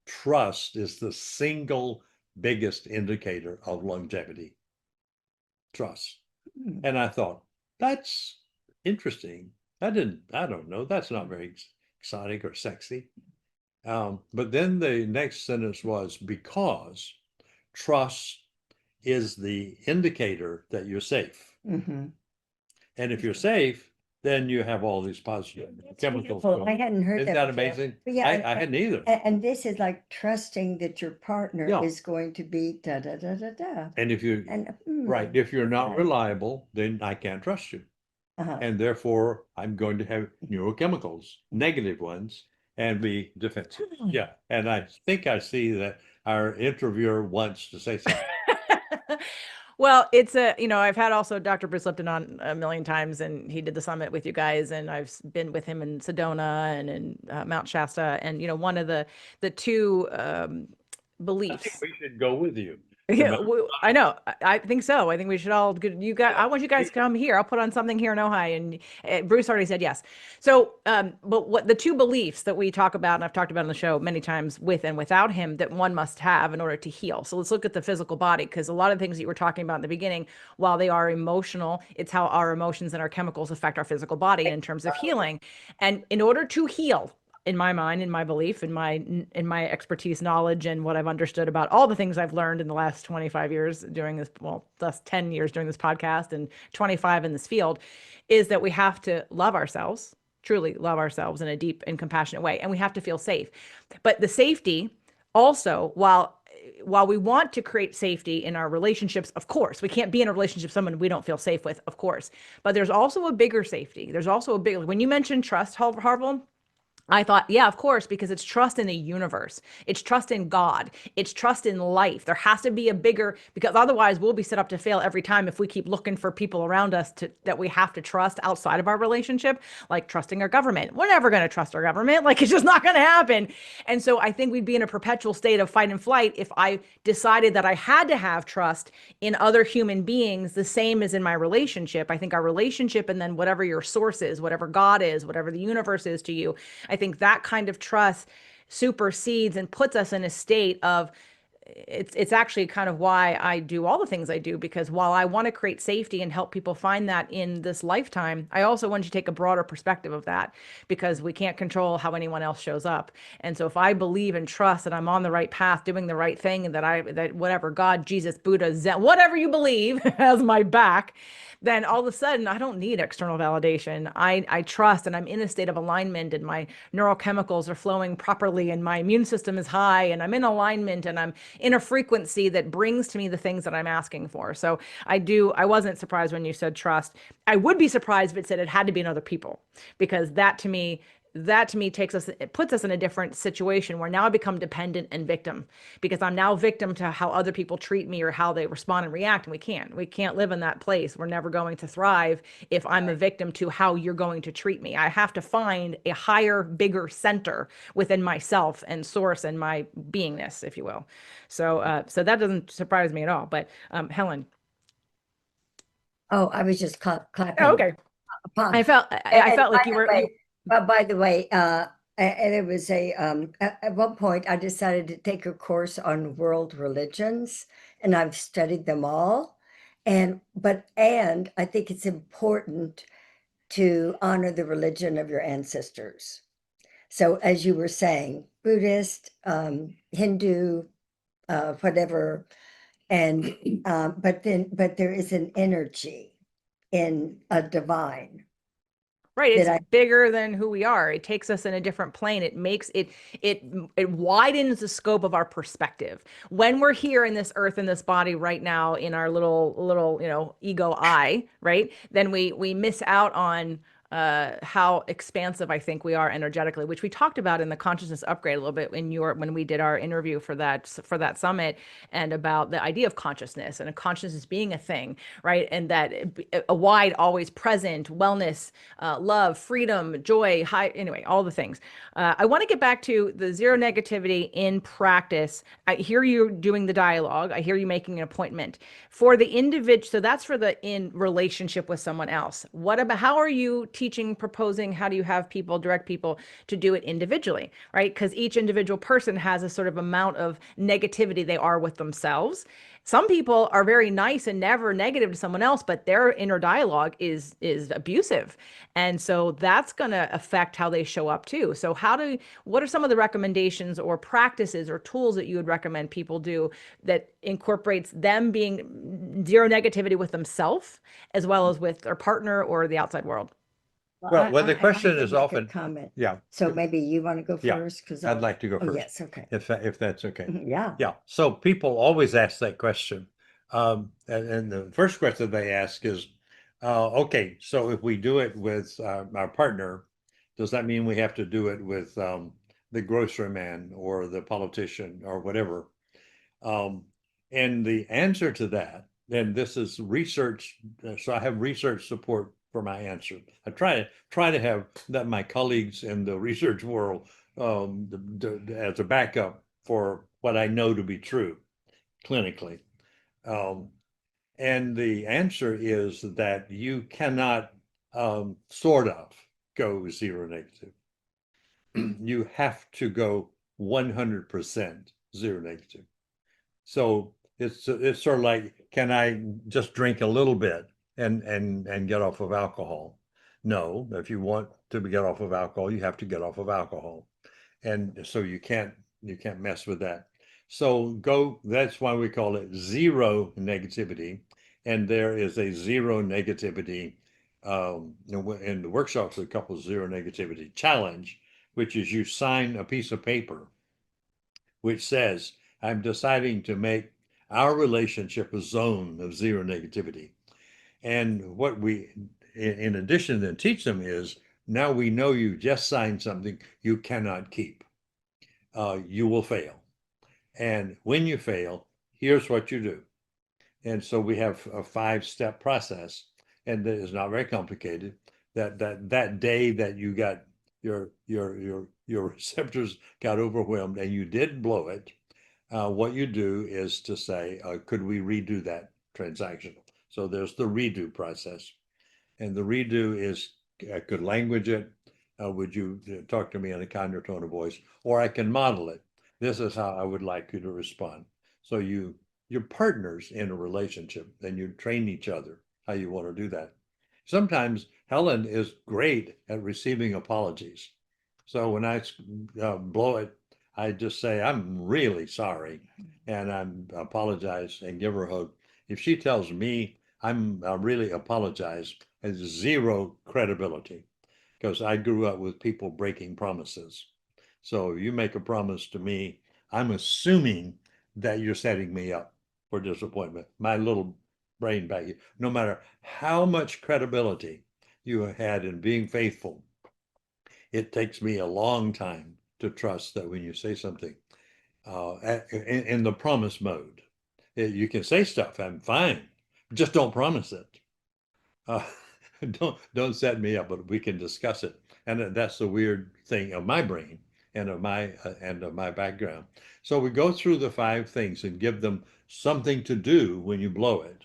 trust is the single biggest indicator of longevity. Trust. And I thought, that's interesting. I don't know. That's not very exotic or sexy. But then the next sentence was, because trust is the indicator that you're safe. And if you're safe, then you have all these positive chemicals. I hadn't heard Isn't that amazing? Yeah, I hadn't either. And this is like trusting that your partner Yeah. is going to be da da da da da. And if you, right, if you're not reliable, then I can't trust you. And therefore, I'm going to have neurochemicals, negative ones, and be defensive. Yeah. And I think I see that our interviewer wants to say something. Well, it's I've had also Dr. Bruce Lipton on a million times, and he did the summit with you guys, and I've been with him in Sedona and in Mount Shasta. And, one of the two beliefs. I think we should go with you. Yeah, I know. I think so. I think we should all. I want you guys to come here. I'll put on something here in Ojai, and Bruce already said yes. So, but what the two beliefs that we talk about, and I've talked about on the show many times with and without him, that one must have in order to heal. So let's look at the physical body, because a lot of things that you were talking about in the beginning, while they are emotional, it's how our emotions and our chemicals affect our physical body in terms of healing. And in order to heal, in my mind, in my belief, in my expertise, knowledge, and what I've understood about all the things I've learned in the last 25 years doing this, that's 10 years doing this podcast and 25 in this field, is that we have to love ourselves, truly love ourselves in a deep and compassionate way. And we have to feel safe. But the safety also, while we want to create safety in our relationships, of course, we can't be in a relationship with someone we don't feel safe with, of course. But there's also a bigger safety. There's also when you mentioned trust, Harville, I thought, yeah, of course, because it's trust in the universe. It's trust in God. It's trust in life. There has to be a bigger, because otherwise we'll be set up to fail every time if we keep looking for people around us that we have to trust outside of our relationship, like trusting our government. We're never going to trust our government. Like, it's just not going to happen. And so I think we'd be in a perpetual state of fight and flight if I decided that I had to have trust in other human beings, the same as in my relationship. I think our relationship, and then whatever your source is, whatever God is, whatever the universe is to you, I think that kind of trust supersedes and puts us in a state of, it's actually kind of why I do all the things I do, because while I want to create safety and help people find that in this lifetime, I also want you to take a broader perspective of that, because we can't control how anyone else shows up. And so if I believe and trust that I'm on the right path, doing the right thing, and that whatever God, Jesus, Buddha, Zen, whatever you believe has my back, then all of a sudden I don't need external validation. I trust, and I'm in a state of alignment, and my neurochemicals are flowing properly, and my immune system is high, and I'm in alignment, and I'm in a frequency that brings to me the things that I'm asking for. So I wasn't surprised when you said trust. I would be surprised if it said it had to be in other people, because that to me, that to me it puts us in a different situation where now I become dependent and victim, because I'm now victim to how other people treat me or how they respond and react. And we can't live in that place. We're never going to thrive if I'm a victim to how you're going to treat me. I have to find a higher, bigger center within myself and source and my beingness, if you will. So that doesn't surprise me at all. But Helen. Oh, I was just Oh, clapping. okay. I And, felt I and felt by like you the were way, you. by the way, and it was at one point I decided to take a course on world religions, and I've studied them all. And I think it's important to honor the religion of your ancestors. So as you were saying, Buddhist, Hindu, whatever, and but there is an energy in a divine Right, that it's I bigger than who we are. It takes us in a different plane. It makes it widens the scope of our perspective. When we're here in this earth, in this body right now, in our little, ego eye, right? Then we miss out on how expansive I think we are energetically, which we talked about in the consciousness upgrade a little bit when we did our interview for that summit, and about the idea of consciousness and a consciousness being a thing, right? And that a wide, always present wellness, love, freedom, joy, high, anyway, all the things. I want to get back to the zero negativity in practice. I hear you doing the dialogue. I hear you making an appointment for the individual. So that's for the in relationship with someone else. What about, how are you teaching, proposing? How do you have people, direct people to do it individually, right? Because each individual person has a sort of amount of negativity they are with themselves. Some people are very nice and never negative to someone else, but their inner dialogue is abusive. And so that's going to affect how they show up too. So what are some of the recommendations or practices or tools that you would recommend people do that incorporates them being zero negativity with themselves as well as with their partner or the outside world? Well, the I question could is make a often, comment. yeah, So maybe you want to go Yeah, first because I'd like to go Oh, first. yes, okay. if that's okay. Yeah. Yeah, so people always ask that question. And the first question they ask is, okay, so if we do it with our partner, does that mean we have to do it with the grocery man or the politician or whatever? And the answer to that, and this is research, so I have research support for my answer. I try to have that my colleagues in the research world as a backup for what I know to be true clinically. Um, and the answer is that you cannot sort of go zero negative. You have to go 100% zero negative. So it's sort of like, can I just drink a little bit and get off of alcohol? No, if you want to get off of alcohol, you have to get off of alcohol. And so you can't mess with that. So that's why we call it zero negativity. And there is a zero negativity in the workshops, we couple zero negativity challenge, which is you sign a piece of paper which says, I'm deciding to make our relationship a zone of zero negativity. And what we, in addition to teach them is, now we know you just signed something you cannot keep. You will fail. And when you fail, here's what you do. And so we have a 5-step process, and it is not very complicated. That day that you got your receptors got overwhelmed and you did blow it, what you do is to say, could we redo that transaction? So there's the redo process, and the redo is, I could language it. Would you talk to me in a kinder tone of voice, or I can model it. This is how I would like you to respond. So you're partners in a relationship, and you train each other how you want to do that. Sometimes Helen is great at receiving apologies. So when I blow it, I just say, I'm really sorry, and I apologize and give her a hug. If she tells me I'm really apologize, has zero credibility, because I grew up with people breaking promises. So if you make a promise to me, I'm assuming that you're setting me up for disappointment. My little brain back, no matter how much credibility you had in being faithful, it takes me a long time to trust that when you say something in the promise mode, you can say stuff, I'm fine, just don't promise it. Uh, don't set me up, but we can discuss it. And that's the weird thing of my brain and of my background. So we go through the 5 things and give them something to do when you blow it,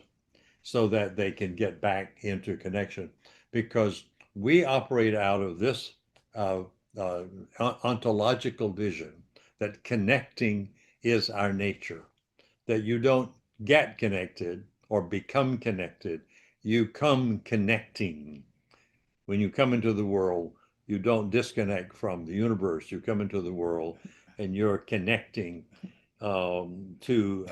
so that they can get back into connection. Because we operate out of this uh, uh, ontological vision that connecting is our nature, that you don't get connected or become connected, you come connecting. When you come into the world, you don't disconnect from the universe. You come into the world and you're connecting to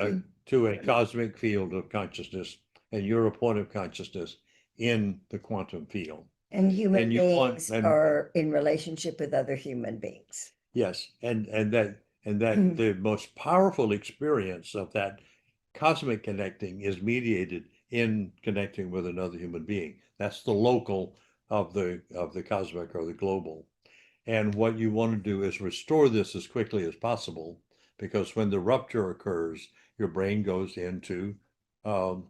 a cosmic field of consciousness, and you're a point of consciousness in the quantum field. And human And you want, beings and are in relationship with other human beings. yes, and that the most powerful experience of that cosmic connecting is mediated in connecting with another human being. That's the local of the cosmic or the global. And what you want to do is restore this as quickly as possible, because when the rupture occurs, your brain goes into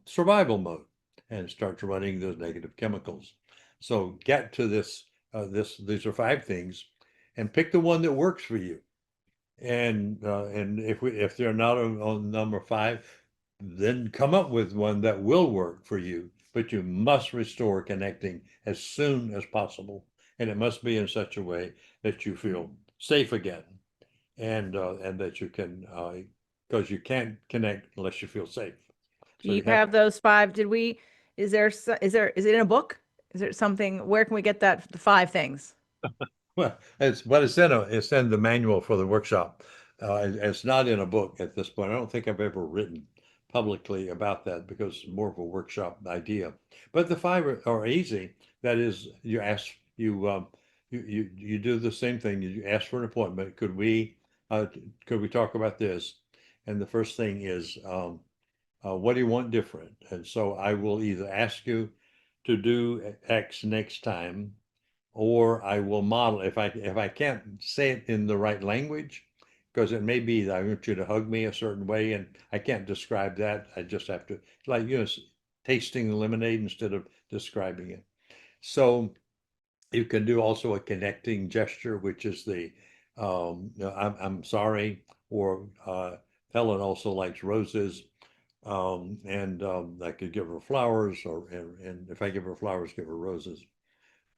survival mode and starts running those negative chemicals. So get to these are 5 things, and pick the one that works for you. And if they're not on number 5, then come up with one that will work for you. But you must restore connecting as soon as possible, and it must be in such a way that you feel safe again, and that you can, because you can't connect unless you feel safe. Do So you you have have those 5? Is is it in a book? Is there something, where can we get the 5 things? well, it's in the manual for the workshop. It's not in a book at this point. I don't think I've ever written publicly about that, because it's more of a workshop idea. But the 5 are easy. That is, you do the same thing. You ask for an appointment. Could we talk about this? And the first thing is, what do you want different? And so I will either ask you to do X next time, or I will model if I can't say it in the right language, because it may be that I want you to hug me a certain way and I can't describe that. I just have to, like, tasting the lemonade instead of describing it. So you can do also a connecting gesture, which is I'm sorry, or Helen also likes roses. And I could give her flowers, and if I give her flowers, give her roses.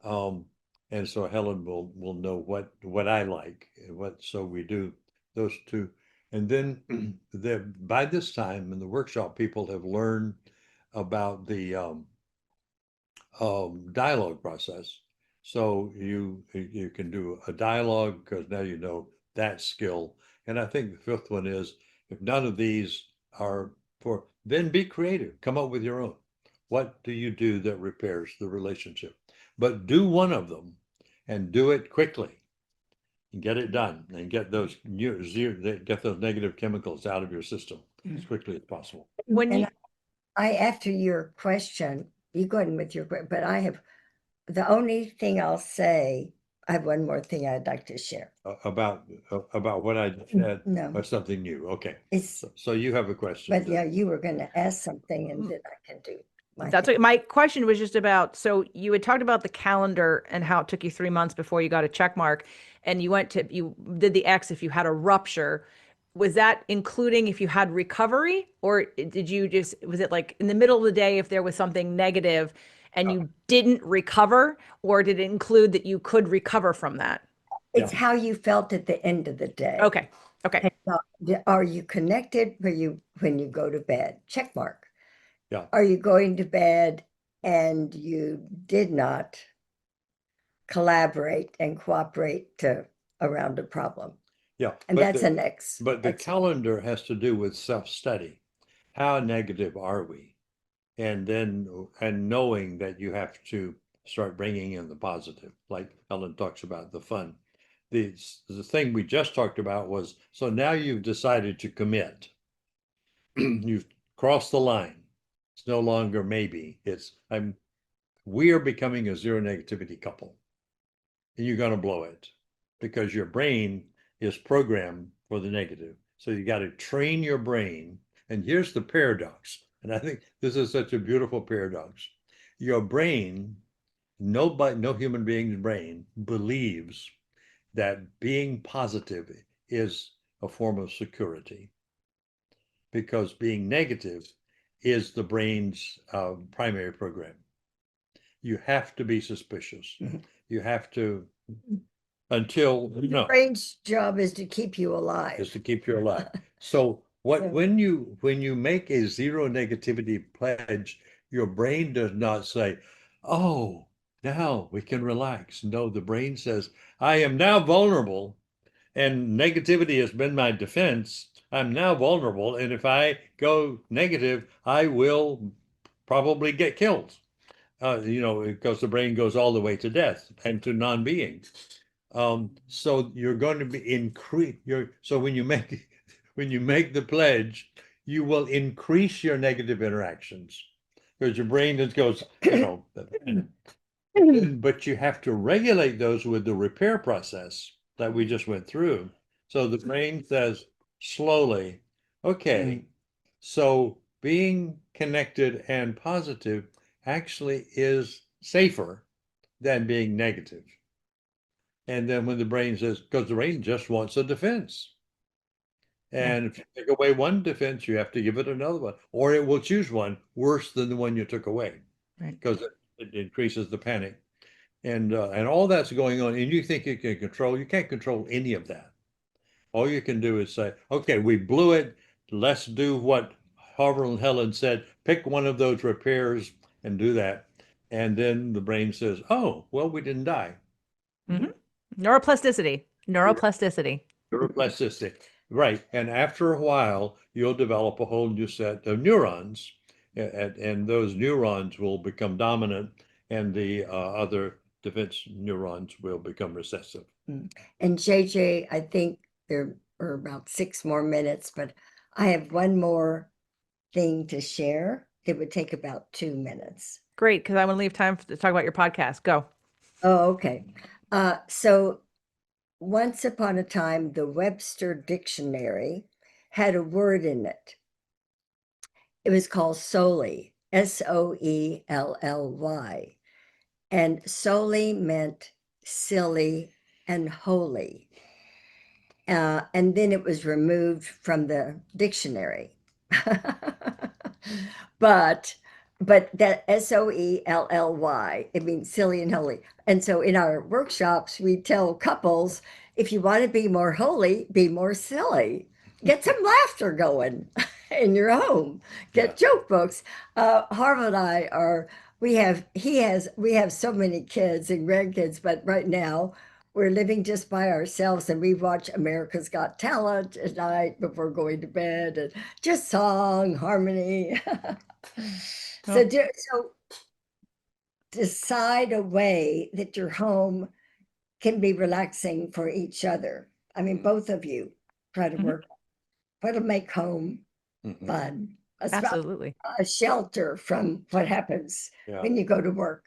Um, and so Helen will know what I like, so we do those 2. And then by this time in the workshop, people have learned about the dialogue process. So you can do a dialogue, because now you know that skill. And I think the 5th one is, if none of these are then be creative, come up with your own. What do you do that repairs the relationship? But do one of them and do it quickly and get it done, and get those negative chemicals out of your system as quickly as possible. When you, And after your question, you go ahead with your, but the only thing I'll say, I have one more thing I'd like to share. About what I just said, No, or something new? Okay. it's, So you have a question. but yeah, you were gonna ask something and then I can do that's thing. what my question was just about. So you had talked about the calendar and how it took you 3 months before you got a check mark, and you did the X if you had a rupture. Was that including if you had recovery, or was it like in the middle of the day if there was something negative and you didn't recover, or did it include that you could recover from that? It's how you felt at the end of the day. Okay. Okay. Are you connected when you go to bed? Check mark. Yeah. Are you going to bed and you did not collaborate and cooperate around a problem? Yeah. And that's an X. But the calendar has to do with self-study. How negative are we? And knowing that you have to start bringing in the positive, like Helen talks about the fun. The thing we just talked about was, so now you've decided to commit. You've crossed the line. It's no longer maybe. We are becoming a zero negativity couple. and you're going to blow it because your brain is programmed for the negative. So you got to train your brain. And here's the paradox. And I think this is such a beautiful paradox. Your brain, no human being's brain believes that being positive is a form of security, because being negative is the brain's primary program. You have to be suspicious. You have to, until The brain's job is to keep you alive. is to keep you alive. So when you make a zero negativity pledge, your brain does not say, "Oh, now we can relax." No, the brain says, "I am now vulnerable, and negativity has been my defense. I'm now vulnerable, and if I go negative, I will probably get killed." Because the brain goes all the way to death and to non-being. So you're going to be so when you make the pledge, you will increase your negative interactions because your brain just goes, but you have to regulate those with the repair process that we just went through. So the brain says slowly, okay, so being connected and positive actually is safer than being negative. And then when the brain says, because the brain just wants a defense. And if you take away one defense, you have to give it another one, or it will choose one worse than the one you took away, Right. because it increases the panic. And all that's going on, and you think you can't control any of that. All you can do is say, okay, we blew it. Let's do what Harvard and Helen said, pick one of those repairs and do that. And then the brain says, oh, well, we didn't die. Neuroplasticity. Neuroplasticity. Neuroplasticity. Right. And after a while, you'll develop a whole new set of neurons, and those neurons will become dominant, and the other defense neurons will become recessive. And JJ, I think there are about 6 more minutes, but I have one more thing to share. It would take about 2 minutes. Great, because I want to leave time to talk about your podcast. Go. Oh, okay. So once upon a time, the Webster Dictionary had a word in it. It was called solely, Soelly. And solely meant silly and holy. And then it was removed from the dictionary. But that Soelly, it means silly and holy. And so in our workshops, we tell couples, if you want to be more holy, be more silly. Get some laughter going in your home. Get joke books. Harvard and I are, we have so many kids and grandkids, but right now we're living just by ourselves, and we watch America's Got Talent at night before going to bed, and just song, harmony. So decide a way that your home can be relaxing for each other. I mean, both of you try to work, try to make home fun. Absolutely. A shelter from what happens when you go to work.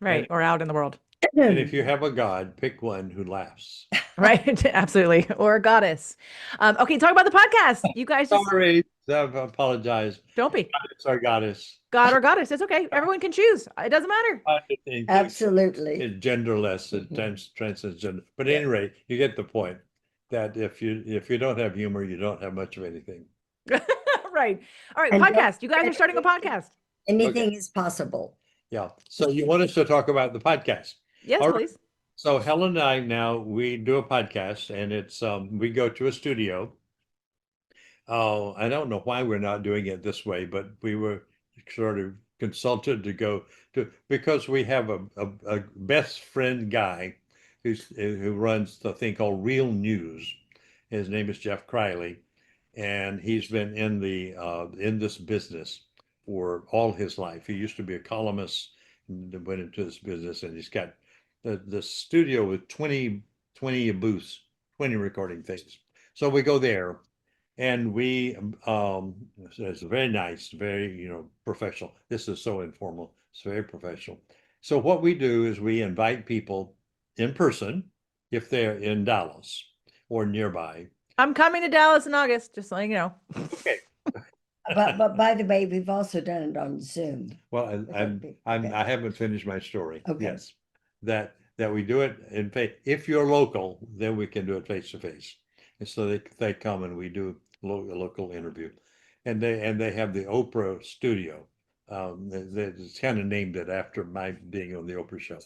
Right. Or out in the world. And if you have a god, pick one who laughs. Right. Absolutely. Or a goddess. Okay. Talk about the podcast. You guys just Sorry, I apologize. don't be Goddess or goddess. God or goddess. It's okay. Everyone can choose. It doesn't matter. Absolutely. It's genderless. It transcends gender. But at any rate, you get the point that if you don't have humor, you don't have much of anything. Right. All right. And Podcast. You guys are starting a podcast. Anything is possible. Yeah. So you want us to talk about the podcast? Yes, All right. please. So Helen and I now we do a podcast, and it's we go to a studio. I don't know why we're not doing it this way, but we were sort of consulted to go to, because we have a best friend guy who runs the thing called Real News. His name is Jeff Criley, and he's been in this business for all his life. He used to be a columnist and went into this business, and he's got the studio with 20 booths, 20 recording things. So we go there, and we it's very nice, very professional. This is so informal. It's very professional. So what we do is we invite people in person if they're in Dallas or nearby. I'm coming to Dallas in August, just letting you know. Okay. But by the way, we've also done it on Zoom. Well, Okay. I haven't finished my story. Okay. Yes, that we do it in face. If you're local, then we can do it face to face. And so they come and we do a local interview, and they have the Oprah studio. It's kind of named it after my being on the Oprah show,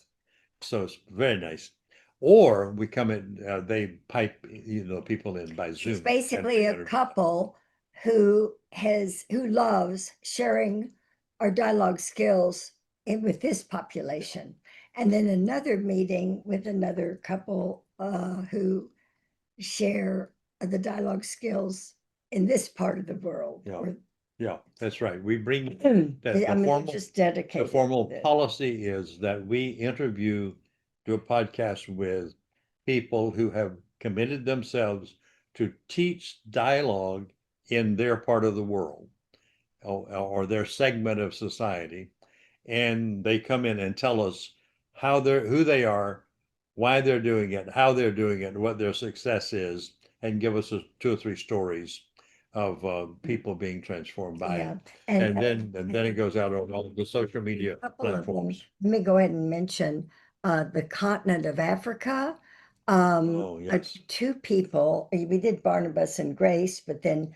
so it's very nice. Or we come in, they pipe people in by Zoom. She's basically a and couple who loves sharing our dialogue skills with this population. And then another meeting with another couple who share the dialogue skills in this part of the world. Yeah. Or- Yeah, that's right. We bring I mean, just the dedicated. formal to this. policy is that we interview, do a podcast with people who have committed themselves to teach dialogue in their part of the world or their segment of society. And they come in and tell us who they are, why they're doing it, how they're doing it, what their success is, and give us 2 or 3 stories of people being transformed by Yeah. it. And, And then it goes out on all the social media a couple of them. platforms. Let me go ahead and mention the continent of Africa. Oh, yes. 2 people, we did Barnabas and Grace, but then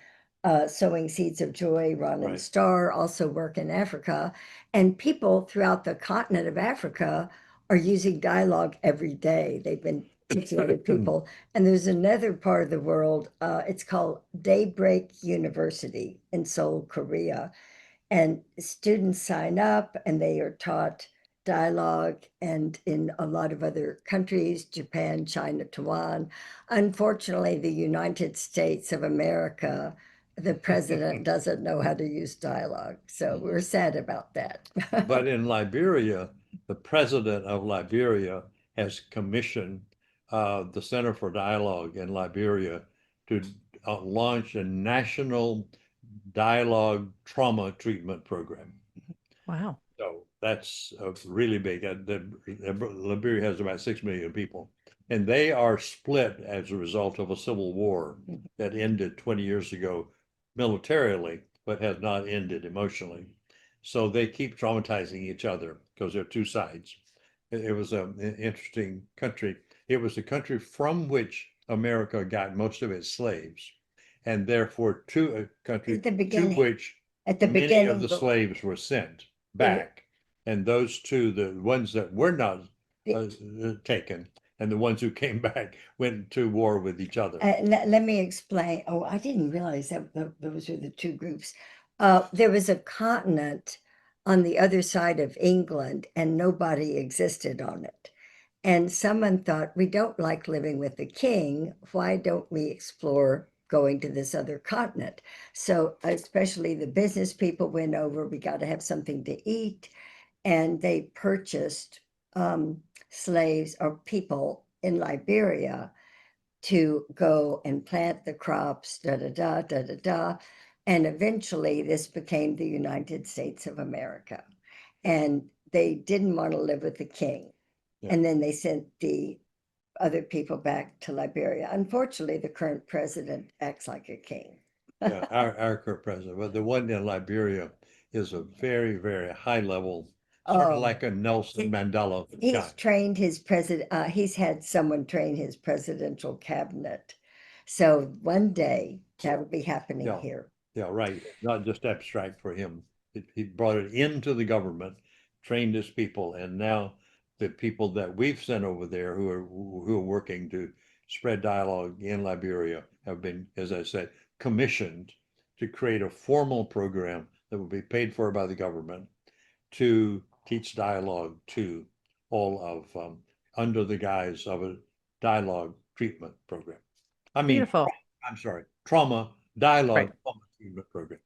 Sowing Seeds of Joy, Ron and Right. Star also work in Africa. And people throughout the continent of Africa are using dialogue every day. They've been teaching other people. And there's another part of the world, it's called Daybreak University in Seoul, Korea. And students sign up and they are taught dialogue, and in a lot of other countries, Japan, China, Taiwan. Unfortunately, the United States of America, the president doesn't know how to use dialogue. So we're sad about that. But in Liberia, the president of Liberia has commissioned the Center for Dialogue in Liberia to launch a national dialogue trauma treatment program. Wow. So that's really big. Liberia has about 6 million people, and they are split as a result of a civil war that ended 20 years ago militarily, but has not ended emotionally. So they keep traumatizing each other because they're 2 sides. It was an interesting country. It was the country from which America got most of its slaves, and therefore to a country At the to beginning. which At the many beginning, of the slaves were sent back. And those 2, the ones that were not taken, and the ones who came back went to war with each other. let me explain. Oh, I didn't realize that those were the 2 groups. There was a continent on the other side of England and nobody existed on it. And someone thought, we don't like living with the king. Why don't we explore going to this other continent? So especially the business people went over, we got to have something to eat. And they purchased slaves or people in Liberia to go and plant the crops, da da da da da da. And eventually this became the United States of America. And they didn't want to live with the king. Yeah. And then they sent the other people back to Liberia. Unfortunately, the current president acts like a king. Yeah, our current president, but the one in Liberia is a very, very high level, sort of Oh. like a Nelson Mandela He's guy. trained his president, he's had someone train his presidential cabinet. So one day that'll be happening Yeah. here. Yeah, right. Not just abstract for him. He brought it into the government, trained his people, and now the people that we've sent over there who are working to spread dialogue in Liberia have been, as I said, commissioned to create a formal program that will be paid for by the government to teach dialogue to all of under the guise of a dialogue treatment program. I mean, Beautiful. I'm sorry, trauma dialogue Right. trauma treatment program.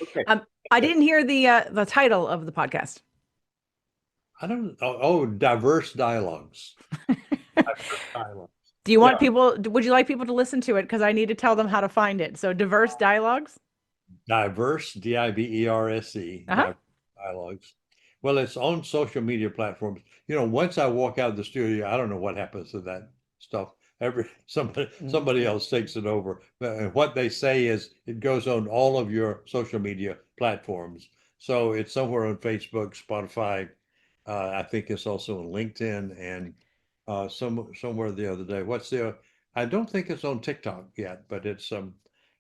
Okay. I didn't hear the title of the podcast. I don't diverse dialogues. Diverse dialogues. Do you want Yeah. people, would you like people to listen to it? Because I need to tell them how to find it. So diverse dialogues. Diverse, DIVERSE, Uh-huh. dialogues Well, it's on social media platforms. You know, once I walk out of the studio, I don't know what happens to that stuff. Somebody else takes it over. And what they say is it goes on all of your social media platforms. So it's somewhere on Facebook, Spotify. I think it's also on LinkedIn and somewhere the other day. I don't think it's on TikTok yet, but it's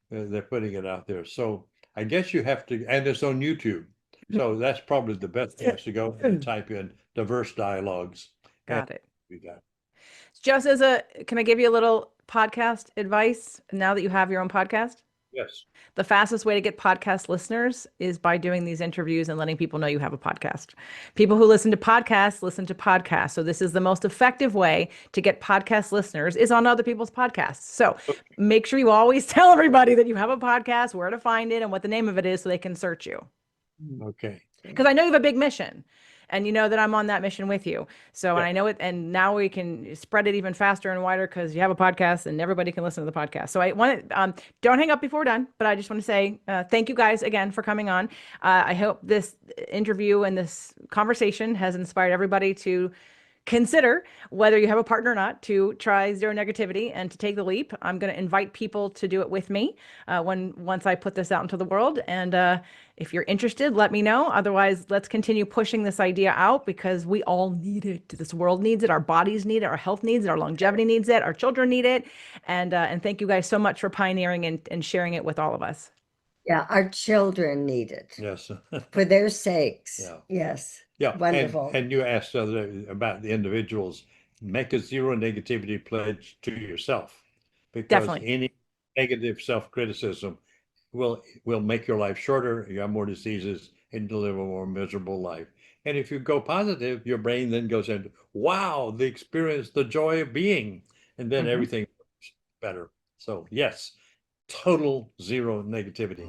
they're putting it out there. So I guess you have to, and it's on YouTube. So that's probably the best place to go and type in diverse dialogues. And Got it. we got Just can I give you a little podcast advice now that you have your own podcast? yes. The fastest way to get podcast listeners is by doing these interviews and letting people know you have a podcast. People who listen to podcasts. So this is the most effective way to get podcast listeners is on other people's podcasts. So make sure you always tell everybody that you have a podcast, where to find it, and what the name of it is so they can search you. Okay. Because I know you have a big mission. And you know that I'm on that mission with you. So, and I know it, and now we can spread it even faster and wider because you have a podcast and everybody can listen to the podcast. So I want to, don't hang up before we're done, but I just want to say thank you guys again for coming on. I hope this interview and this conversation has inspired everybody to consider whether you have a partner or not to try zero negativity and to take the leap. I'm going to invite people to do it with me once I put this out into the world. And if you're interested, let me know. Otherwise, let's continue pushing this idea out because we all need it. This world needs it. Our bodies need it. Our health needs it. Our longevity needs it. Our children need it. And thank you guys so much for pioneering and sharing it with all of us. Yeah, our children need it Yes. for their sakes. Yeah. Yes. Yeah. Wonderful. And you asked about the individuals. Make a zero negativity pledge to yourself because Definitely. any negative self-criticism will make your life shorter. You have more diseases and you live a more miserable life. And if you go positive, your brain then goes into, wow, the experience, the joy of being, and then everything better. So yes, total zero negativity.